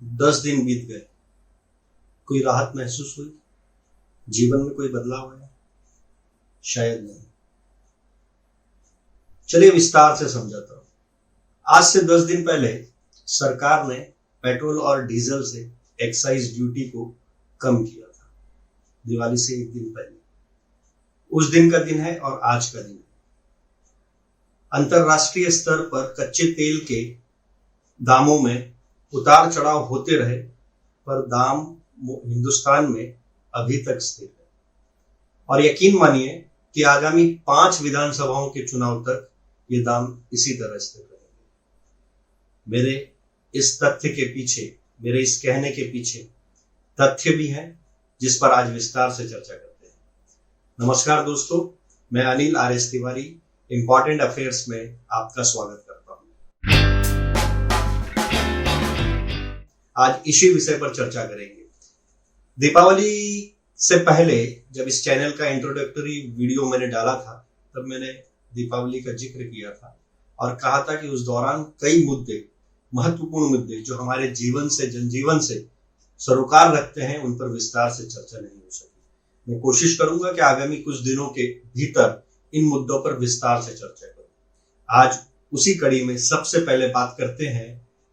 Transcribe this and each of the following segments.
10 दिन बीत गए, कोई राहत महसूस हुई? जीवन में कोई बदलाव आया? शायद नहीं। चलिए विस्तार से समझाता हूं। आज से 10 दिन पहले सरकार ने पेट्रोल और डीजल से एक्साइज ड्यूटी को कम किया था। दिवाली से एक दिन पहले, उस दिन का दिन है और आज का दिन है। अंतरराष्ट्रीय स्तर पर कच्चे तेल के दामों में उतार चढ़ाव होते रहे, पर दाम हिंदुस्तान में अभी तक स्थिर है। और यकीन मानिए कि आगामी 5 विधानसभाओं के चुनाव तक ये दाम इसी तरह स्थिर रहेंगे। मेरे इस तथ्य के पीछे, मेरे इस कहने के पीछे तथ्य भी हैं, जिस पर आज विस्तार से चर्चा करते हैं। नमस्कार दोस्तों, मैं Anil RS. Tiwari important affairs में आपका स्वागत करता हूं। आज इसी विषय पर चर्चा करेंगे। दीपावली से पहले जब इस चैनल का इंट्रोडक्टरी वीडियो मैंने डाला था, तब मैंने दीपावली का जिक्र किया था और कहा था कि उस दौरान कई मुद्दे, महत्वपूर्ण मुद्दे जो हमारे जीवन से, जनजीवन से सरोकार रखते हैं, उन पर विस्तार से चर्चा नहीं हो सकी। मैं कोशिश करूंगा कि आगामी कुछ दिनों के भीतर इन मुद्दों पर विस्तार से चर्चा करूं। आज उसी कड़ी में सबसे पहले बात करते हैं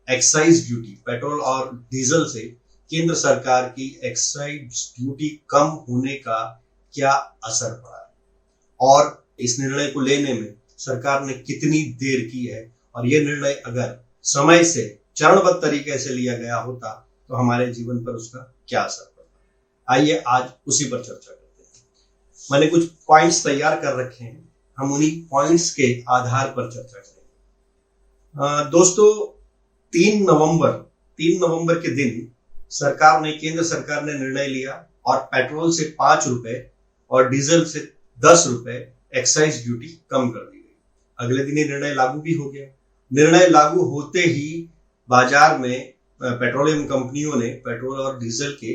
एक्साइज ड्यूटी। पेट्रोल और डीजल से केंद्र सरकार की एक्साइज ड्यूटी कम होने का क्या असर पड़ा है और इस निर्णय को लेने में सरकार ने कितनी देर की है, और यह निर्णय अगर समय से चरणबद्ध तरीके से लिया गया होता तो हमारे जीवन पर उसका क्या असर पड़ता। आइए आज उसी पर चर्चा करते हैं। मैंने कुछ पॉइंट्स तैयार कर रखे हैं, हम उन्हीं पॉइंट्स के आधार पर चर्चा करेंगे। दोस्तों, 3 नवंबर के दिन केंद्र सरकार ने निर्णय लिया और पेट्रोल से 5 रुपए और डीजल से 10 रुपए एक्साइज ड्यूटी कम कर दी गई। अगले दिन ये निर्णय लागू भी हो गया। निर्णय लागू होते ही बाजार में पेट्रोलियम कंपनियों ने पेट्रोल और डीजल के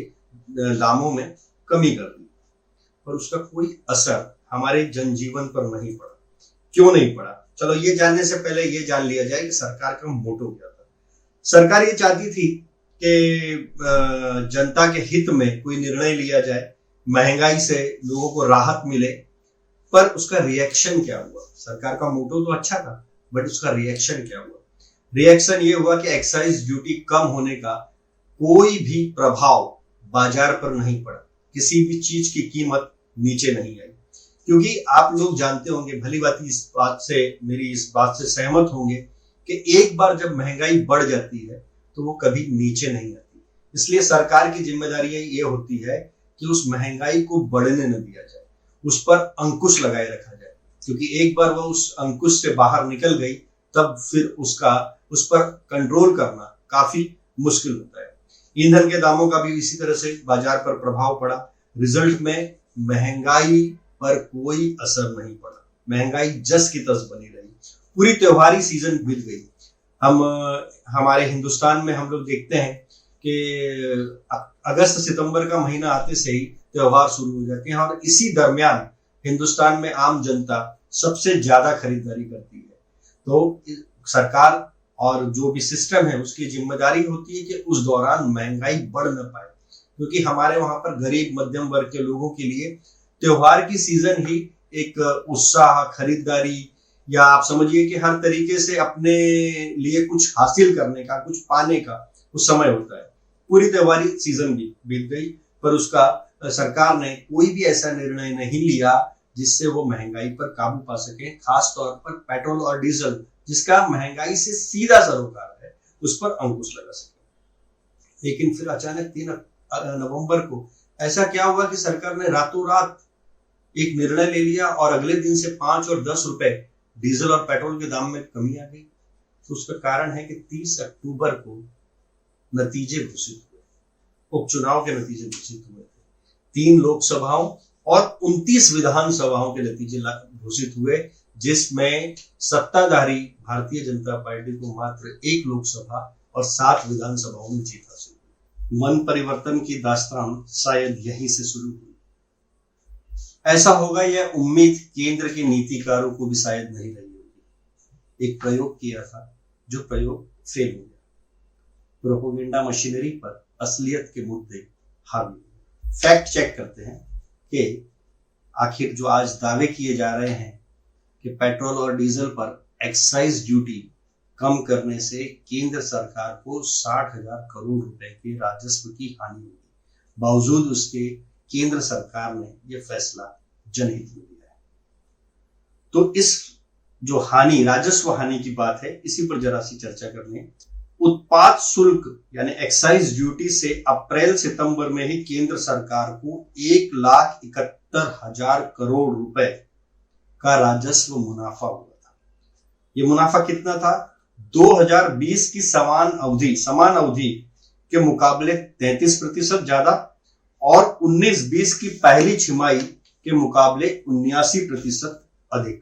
दामों में कमी कर दी, पर उसका कोई असर हमारे जनजीवन पर नहीं पड़ा। क्यों नहीं पड़ा? चलो ये जानने से पहले ये जान लिया जाए कि सरकार का मोटो क्या था। सरकार ये चाहती थी कि जनता के हित में कोई निर्णय लिया जाए, महंगाई से लोगों को राहत मिले, पर उसका रिएक्शन क्या हुआ? सरकार का मोटो तो अच्छा था, बट उसका रिएक्शन क्या हुआ? रिएक्शन ये हुआ कि एक्साइज ड्यूटी कम होने का कोई भी प्रभाव बाजार पर नहीं पड़ा। किसी भी चीज की कीमत नीचे नहीं आई, क्योंकि आप लोग जानते होंगे, भली भांति मेरी इस बात से सहमत होंगे कि एक बार जब महंगाई बढ़ जाती है तो वो कभी नीचे नहीं आती। इसलिए सरकार की जिम्मेदारी ये होती है कि उस महंगाई को बढ़ने न दिया जाए, उस पर अंकुश लगाए रखा जाए, क्योंकि एक बार वह उस अंकुश से बाहर निकल गई तब फिर उस पर कंट्रोल करना काफी मुश्किल होता है। ईंधन के दामों का भी इसी तरह से बाजार पर प्रभाव पड़ा। रिजल्ट में महंगाई पर कोई असर नहीं पड़ा, महंगाई जस की तस बनी रही। पूरी त्योहारी सीजन बीत गई। हमारे हिंदुस्तान में हम लोग देखते हैं कि अगस्त सितंबर का महीना आते से ही त्योहार शुरू हो जाते हैं, और इसी दरमियान हिंदुस्तान में आम जनता सबसे ज्यादा खरीदारी करती है। तो सरकार और जो भी सिस्टम है उसकी जिम्मेदारी होती है कि उस दौरान महंगाई बढ़ न पाए, क्योंकि हमारे वहां पर गरीब मध्यम वर्ग के लोगों के लिए त्योहार की सीजन ही एक उत्साह, खरीदारी, या आप समझिए कि हर तरीके से अपने लिए कुछ हासिल करने का, कुछ पाने का उस समय होता है। पूरी त्योहारी सीजन भी बीत गई, पर उसका सरकार ने कोई भी ऐसा निर्णय नहीं लिया जिससे वो महंगाई पर काबू पा सके, खास तौर पर पेट्रोल और डीजल जिसका महंगाई से सीधा सरोकार है, उस पर अंकुश लगा सके। लेकिन फिर अचानक 3 नवंबर को ऐसा क्या हुआ कि सरकार ने रातों रात एक निर्णय ले लिया और अगले दिन से 5 और 10 रुपए डीजल और पेट्रोल के दाम में कमी आ गई। तो उसका कारण है कि 30 अक्टूबर को नतीजे घोषित हुए, उपचुनाव के नतीजे घोषित हुए थे। 3 लोकसभाओं और 29 विधानसभाओं के नतीजे घोषित हुए, जिसमें सत्ताधारी भारतीय जनता पार्टी को मात्र 1 लोकसभा और 7 विधानसभाओं में जीत हासिल हुई। मन परिवर्तन की दास्तान शायद यहीं से शुरू हुई। ऐसा होगा यह उम्मीद केंद्र के नीतिकारों को भी शायद नहीं रही होगी। एक प्रयोग किया था, जो प्रयोग फेल हो गया। प्रोपेगेंडा मशीनरी पर असलियत के मुद्दे हावी। फैक्ट चेक करते हैं कि आखिर जो आज दावे किए जा रहे हैं कि पेट्रोल और डीजल पर एक्साइज ड्यूटी कम करने से केंद्र सरकार को 60,000 करोड़ रुपए के राजस्व की हानि होगी, बावजूद उसके केंद्र सरकार ने यह फैसला जनहित में लिया है। तो इस जो हानि, राजस्व हानि की बात है, इसी पर जरा सी चर्चा करने। उत्पाद शुल्क यानी एक्साइज ड्यूटी से अप्रैल सितंबर में ही केंद्र सरकार को 1,71,000 करोड़ रुपए का राजस्व मुनाफा हुआ था। यह मुनाफा कितना था? 2020 की समान अवधि के मुकाबले 33% ज्यादा और 19-20 की पहली छिमाही के मुकाबले 79% अधिक।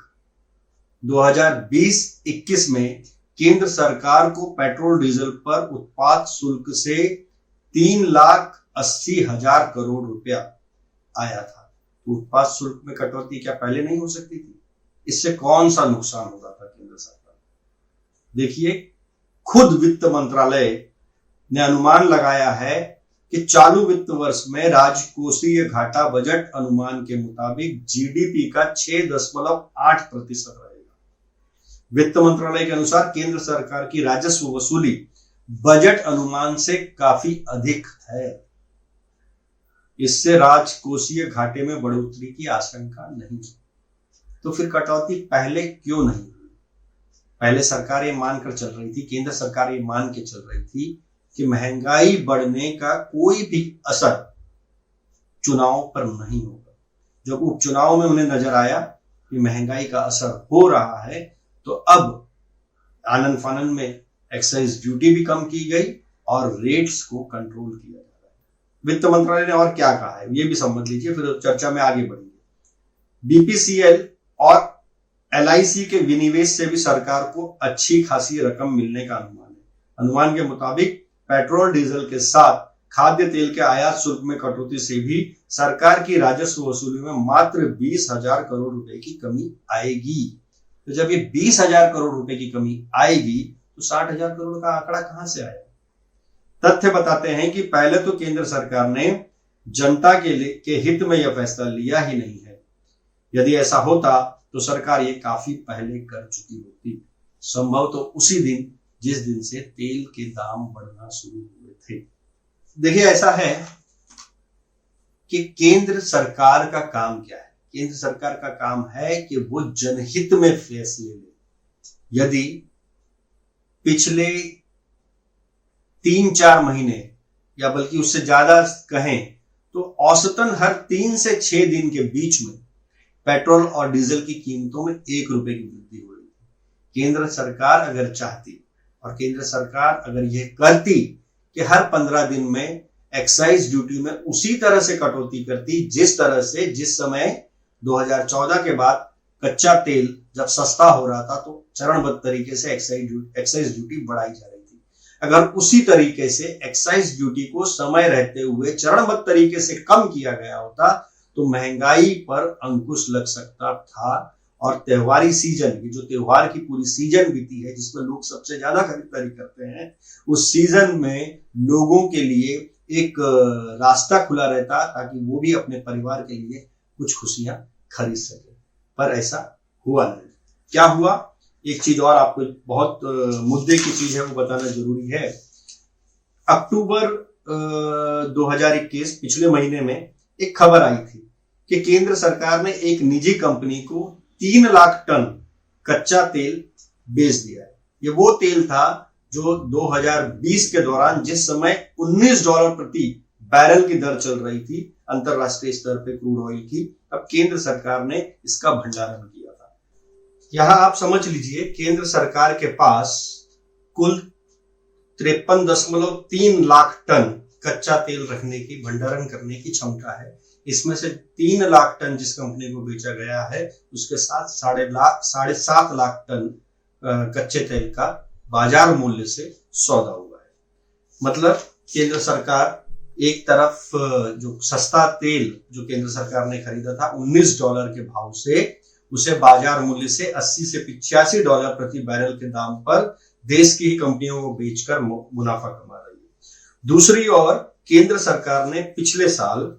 2020-21 में केंद्र सरकार को पेट्रोल डीजल पर उत्पाद शुल्क से 3,80,000 करोड़ रुपया आया था। तो उत्पाद शुल्क में कटौती क्या पहले नहीं हो सकती थी? इससे कौन सा नुकसान होता था केंद्र सरकार? देखिए, खुद वित्त मंत्रालय ने अनुमान लगाया है कि चालू वित्त वर्ष में राजकोषीय घाटा बजट अनुमान के मुताबिक जीडीपी का 6.8% रहेगा। वित्त मंत्रालय के अनुसार केंद्र सरकार की राजस्व वसूली बजट अनुमान से काफी अधिक है। इससे राजकोषीय घाटे में बढ़ोतरी की आशंका नहीं। तो फिर कटौती पहले क्यों नहीं हुई? पहले सरकार ये मानकर चल रही थी, केंद्र सरकार ये मान के चल रही थी कि महंगाई बढ़ने का कोई भी असर चुनाव पर नहीं होगा। जब उपचुनाव में उन्हें नजर आया कि महंगाई का असर हो रहा है, तो अब आनन फानन में एक्साइज ड्यूटी भी कम की गई और रेट्स को कंट्रोल किया जा रहा है। वित्त मंत्रालय ने और क्या कहा है ये भी समझ लीजिए, फिर चर्चा में आगे बढ़ेंगे। बीपीसीएल और एलआईसी के विनिवेश से भी सरकार को अच्छी खासी रकम मिलने का अनुमान है। अनुमान के मुताबिक पेट्रोल डीजल के साथ खाद्य तेल के आयात शुल्क में कटौती से भी सरकार की राजस्व वसूली में मात्र 20,000 करोड़ रुपए की कमी आएगी। तो जब ये 20,000 करोड़ रुपए की कमी आएगी तो 60,000 करोड़ का आंकड़ा कहां से आया? तथ्य बताते हैं कि पहले तो केंद्र सरकार ने जनता के हित में यह फैसला लिया ही नहीं है। यदि ऐसा होता तो सरकार ये काफी पहले कर चुकी होती, संभव तो उसी दिन जिस दिन से तेल के दाम बढ़ना शुरू हुए थे। देखिए, ऐसा है कि केंद्र सरकार का काम क्या है? केंद्र सरकार का काम है कि वो जनहित में फैसले ले। यदि पिछले 3-4 महीने या बल्कि उससे ज्यादा कहें तो औसतन हर 3 से 6 दिन के बीच में पेट्रोल और डीजल की कीमतों में 1 रुपए की वृद्धि हो रही थी। केंद्र सरकार अगर चाहती और केंद्र सरकार अगर यह करती कि हर 15 दिन में एक्साइज ड्यूटी में उसी तरह से कटौती करती जिस तरह से जिस समय 2014 के बाद कच्चा तेल जब सस्ता हो रहा था तो चरणबद्ध तरीके से एक्साइज ड्यूटी बढ़ाई जा रही थी। अगर उसी तरीके से एक्साइज ड्यूटी को समय रहते हुए चरणबद्ध तरीके से कम किया गया होता तो महंगाई पर अंकुश लग सकता था और त्योहारी सीजन, ये जो त्योहार की पूरी सीजन बीती है जिसमें लोग सबसे ज्यादा खरीदारी करते हैं, उस सीजन में लोगों के लिए एक रास्ता खुला रहता ताकि वो भी अपने परिवार के लिए कुछ खुशियां खरीद सके। पर ऐसा हुआ नहीं। क्या हुआ? एक चीज और आपको बहुत मुद्दे की चीज है वो बताना जरूरी है। अक्टूबर 2021 पिछले महीने में एक खबर आई थी कि केंद्र सरकार ने एक निजी कंपनी को 3 लाख टन कच्चा तेल बेच दिया है। ये वो तेल था जो 2020 के दौरान जिस समय $19 प्रति बैरल की दर चल रही थी अंतरराष्ट्रीय स्तर पे क्रूड ऑयल की, अब केंद्र सरकार ने इसका भंडारण किया था। यहां आप समझ लीजिए केंद्र सरकार के पास कुल 53.3 लाख टन कच्चा तेल रखने की, भंडारण करने की क्षमता है। इसमें से 3 लाख टन जिस कंपनी को बेचा गया है उसके साथ 7.5 लाख टन कच्चे तेल का बाजार मूल्य से सौदा हुआ है। मतलब केंद्र सरकार एक तरफ जो सस्ता तेल जो केंद्र सरकार ने खरीदा था $19 के भाव से, उसे बाजार मूल्य से $80 से $85 प्रति बैरल के दाम पर देश की ही कंपनियों को बेचकर मुनाफा कमा रही है। दूसरी ओर केंद्र सरकार ने पिछले साल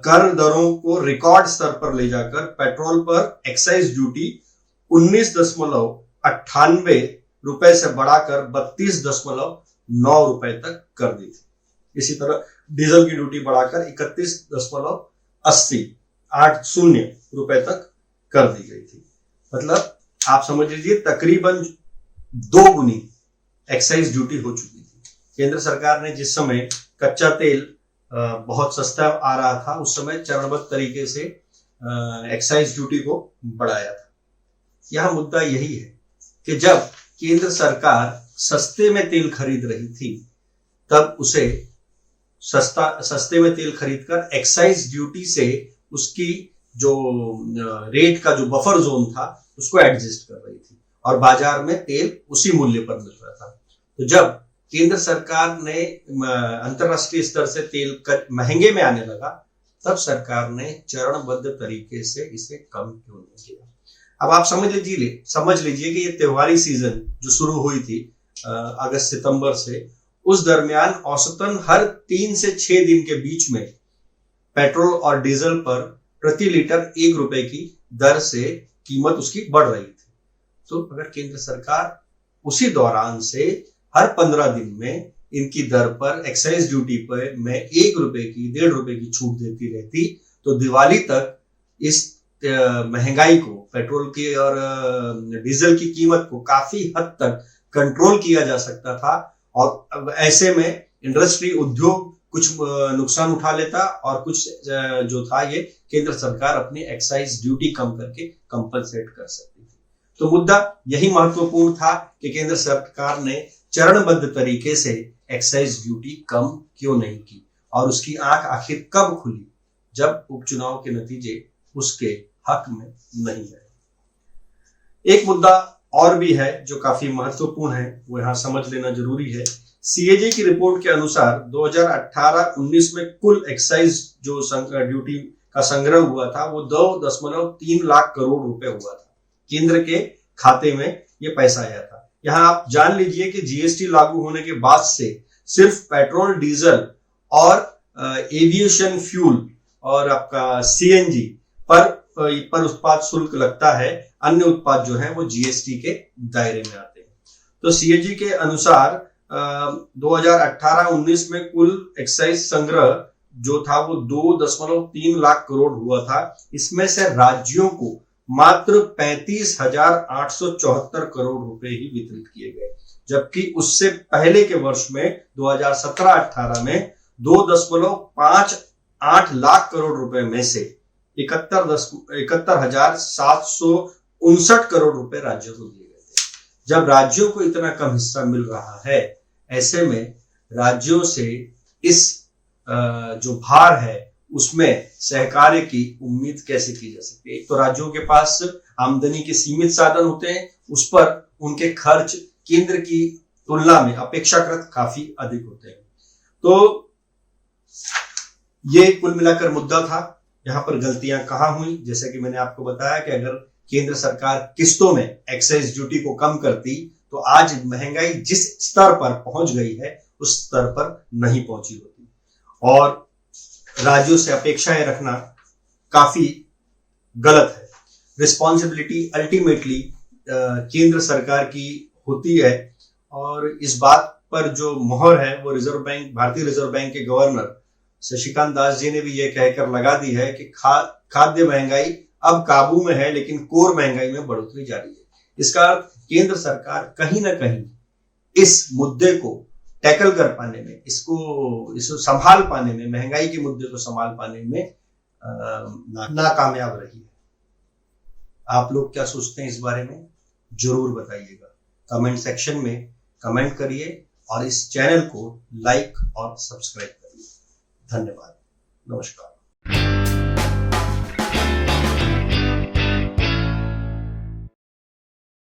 कर दरों को रिकॉर्ड स्तर पर ले जाकर पेट्रोल पर एक्साइज ड्यूटी 19.98 रुपए से बढ़ाकर 32.9 रुपए तक कर दी थी। इसी तरह डीजल की ड्यूटी बढ़ाकर 31.80 रुपए तक कर दी गई थी। मतलब आप समझ लीजिए तकरीबन 2 गुनी एक्साइज ड्यूटी हो चुकी थी। केंद्र सरकार ने जिस समय कच्चा तेल बहुत सस्ता आ रहा था, उस समय चरणबद्ध तरीके से एक्साइज ड्यूटी को बढ़ाया था। यह मुद्दा यही है कि जब केंद्र सरकार सस्ते में तेल खरीद रही थी, तब उसे सस्ते में तेल खरीदकर एक्साइज ड्यूटी से उसकी जो रेट का जो बफर जोन था उसको एडजस्ट कर रही थी और बाजार में तेल उसी मूल्य पर मिल रहा था। तो जब केंद्र सरकार ने अंतरराष्ट्रीय स्तर से तेल महंगे में आने लगा, तब सरकार ने चरणबद्ध तरीके से इसे कम क्यों नहीं किया। अब आप समझ लीजिए कि ये त्योहारी सीजन जो शुरू हुई थी अगस्त सितंबर से, उस दरमियान औसतन हर 3 से 6 दिन के बीच में पेट्रोल और डीजल पर प्रति लीटर 1 रुपए की दर से कीमत उसकी बढ़ रही थी। तो अगर केंद्र सरकार उसी दौरान से हर 15 दिन में इनकी दर पर एक्साइज ड्यूटी पर में 1 रुपए की 1.5 रुपए की छूट देती रहती, तो दिवाली तक इस महंगाई को, पेट्रोल की और डीजल की कीमत को काफी हद तक कंट्रोल किया जा सकता था। और ऐसे में इंडस्ट्री, उद्योग कुछ नुकसान उठा लेता और कुछ जो था ये केंद्र सरकार अपनी एक्साइज ड्यूटी कम करके कंपनसेट कर सकती थी। तो मुद्दा यही महत्वपूर्ण था कि केंद्र सरकार ने चरणबद्ध तरीके से एक्साइज ड्यूटी कम क्यों नहीं की और उसकी आंख आखिर कब खुली, जब उपचुनाव के नतीजे उसके हक में नहीं आए। एक मुद्दा और भी है जो काफी महत्वपूर्ण है, वो यहां समझ लेना जरूरी है। सीएजी की रिपोर्ट के अनुसार 2018-19 में कुल एक्साइज जो ड्यूटी का संग्रह हुआ था वो 2.3 लाख करोड़ रुपए हुआ था। केंद्र के खाते में ये पैसा आया था। यहाँ आप जान लीजिए कि जीएसटी लागू होने के बाद से सिर्फ पेट्रोल, डीजल और एविएशन फ्यूल और आपका सीएनजी पर उत्पाद शुल्क लगता है। अन्य उत्पाद जो है वो जीएसटी के दायरे में आते हैं। तो सीएजी के अनुसार 2018-19 में कुल एक्साइज संग्रह जो था वो 2.3 लाख करोड़ हुआ था। इसमें से राज्यों को मात्र 35,874 करोड़ रुपए ही वितरित किए गए, जबकि उससे पहले के वर्ष में 2017-18 में 2.58 लाख करोड़ रुपए में से 71,759 करोड़ रुपए राज्यों को दिए गए थे। जब राज्यों को इतना कम हिस्सा मिल रहा है, ऐसे में राज्यों से इस जो भार है उसमें सहकार्य की उम्मीद कैसे की जा सकती है। एक तो राज्यों के पास आमदनी के सीमित साधन होते हैं, उस पर उनके खर्च केंद्र की तुलना में अपेक्षाकृत काफी अधिक होते हैं। तो ये कुल मिलाकर मुद्दा था। यहाँ पर गलतियां कहाँ हुई, जैसे कि मैंने आपको बताया कि अगर केंद्र सरकार किस्तों में एक्साइज ड्यूटी को कम करती तो आज महंगाई जिस स्तर पर पहुंच गई है उस स्तर पर नहीं पहुंची होती। और राज्यों से अपेक्षाएं रखना काफी गलत है। रिस्पॉन्सिबिलिटी अल्टीमेटली केंद्र सरकार की होती है और इस बात पर जो मोहर है वो भारतीय रिजर्व बैंक के गवर्नर शशिकांत दास जी ने भी ये कहकर लगा दी है कि खाद्य महंगाई अब काबू में है, लेकिन कोर महंगाई में बढ़ोतरी जारी है। इसका अर्थ केंद्र सरकार कहीं ना कहीं इस मुद्दे को टैकल कर पाने में, इसको संभाल पाने में, महंगाई के मुद्दे को संभाल पाने में नाकामयाब रही है। आप लोग क्या सोचते हैं इस बारे में, जरूर बताइएगा। कमेंट सेक्शन में कमेंट करिए और इस चैनल को लाइक और सब्सक्राइब करिए। धन्यवाद। नमस्कार।